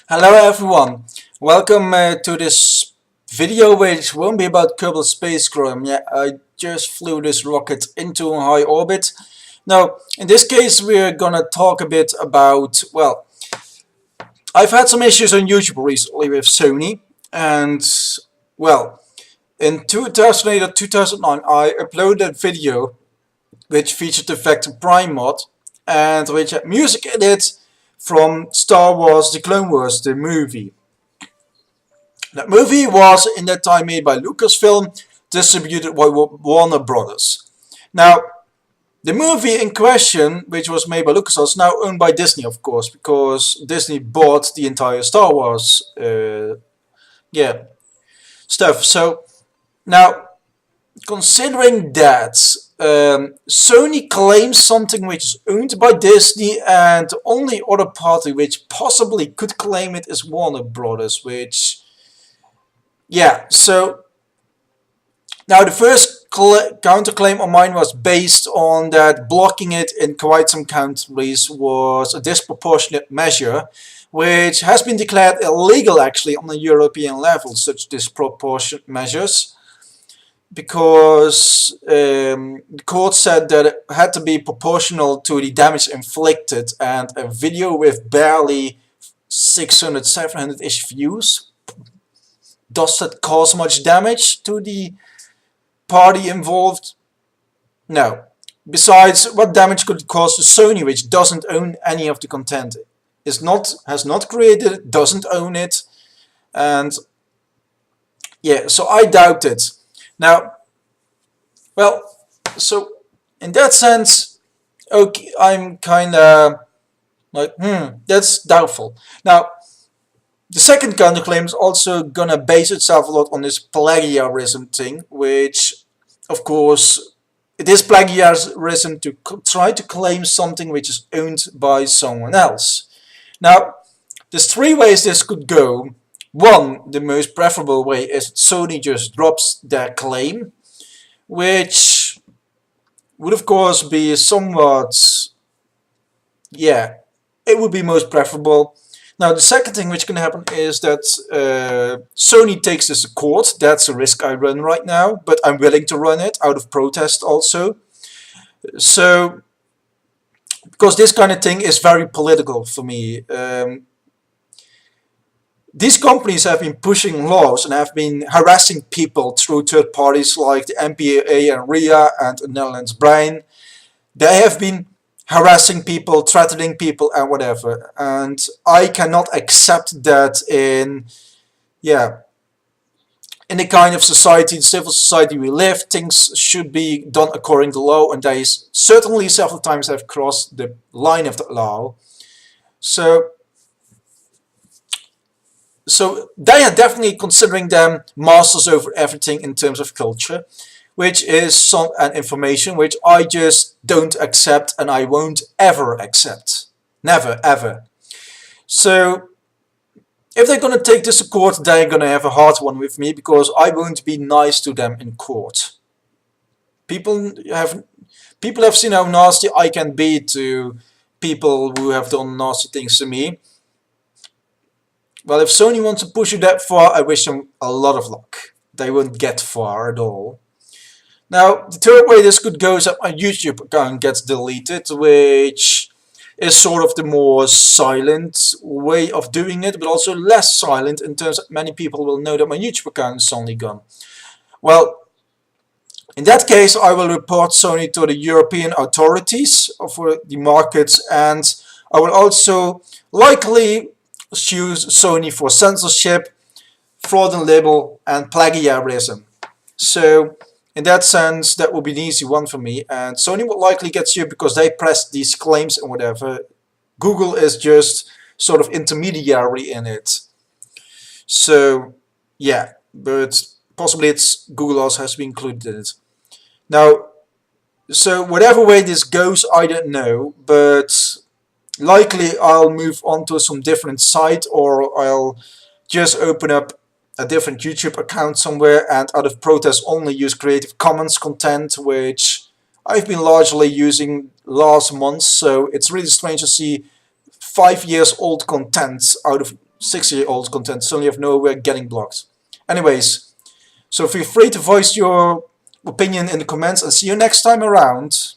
Hello everyone, welcome to this video which won't be about Kerbal Space Program. Yeah, I just flew this rocket into a high orbit. Now, in this case we're gonna talk a bit about, well, I've had some issues on YouTube recently with Sony and, well, in 2008 or 2009 I uploaded a video which featured the Vector Prime mod and which had music in it from Star Wars The Clone Wars, the movie. That movie was in that time made by Lucasfilm, distributed by Warner Brothers. Now, the movie in question, which was made by Lucasfilm, is now owned by Disney, of course, because Disney bought the entire Star Wars stuff. So, now, considering that, Sony claims something which is owned by Disney, and the only other party which possibly could claim it is Warner Brothers, which, yeah, so now the first counterclaim of mine was based on that blocking it in quite some countries was a disproportionate measure, which has been declared illegal actually on the European level, such disproportionate measures, because the court said that it had to be proportional to the damage inflicted, and a video with barely 600, 700-ish views, does that cause much damage to the party involved? No. Besides, what damage could it cause to Sony, which doesn't own any of the content? Has not created it, doesn't own it, and yeah, so I doubt it. Now, well, so in that sense, okay, I'm kinda like, that's doubtful. Now, the second counterclaim is also gonna base itself a lot on this plagiarism thing, which, of course, it is plagiarism to try to claim something which is owned by someone else. Now, there's three ways this could go. One, the most preferable way, is Sony just drops their claim, which would of course be somewhat, yeah, it would be most preferable. Now the second thing which can happen is that Sony takes this to court. That's a risk I run right now, but I'm willing to run it out of protest also. So, because this kind of thing is very political for me. These companies have been pushing laws and have been harassing people through third parties like the MPAA and RIA and the Netherlands Brain. They have been harassing people, threatening people and whatever. And I cannot accept that in the kind of society, the civil society we live, things should be done according to law, and they certainly several times have crossed the line of the law. So they are definitely considering them masters over everything in terms of culture, which is some information which I just don't accept and I won't ever accept. Never, ever. So if they're going to take this to court, they're going to have a hard one with me, because I won't be nice to them in court. People have seen how nasty I can be to people who have done nasty things to me. Well, if Sony wants to push you that far, I wish them a lot of luck. They won't get far at all. Now, the third way this could go is that my YouTube account gets deleted, which is sort of the more silent way of doing it, but also less silent in terms that many people will know that my YouTube account is suddenly gone. Well, in that case, I will report Sony to the European authorities for the markets, and I will also likely sue Sony for censorship, fraudulent libel, and plagiarism. So, in that sense, that would be an easy one for me, and Sony would likely get sued because they pressed these claims and whatever. Google is just sort of intermediary in it. So, yeah, but possibly it's Google also has to be included in it. Now, so whatever way this goes, I don't know, but likely I'll move on to some different site, or I'll just open up a different YouTube account somewhere and out of protest only use Creative Commons content, which I've been largely using last month. So it's really strange to see 5 years old content out of 6-year-old content suddenly have nowhere getting blocked. Anyways, so feel free to voice your opinion in the comments and see you next time around.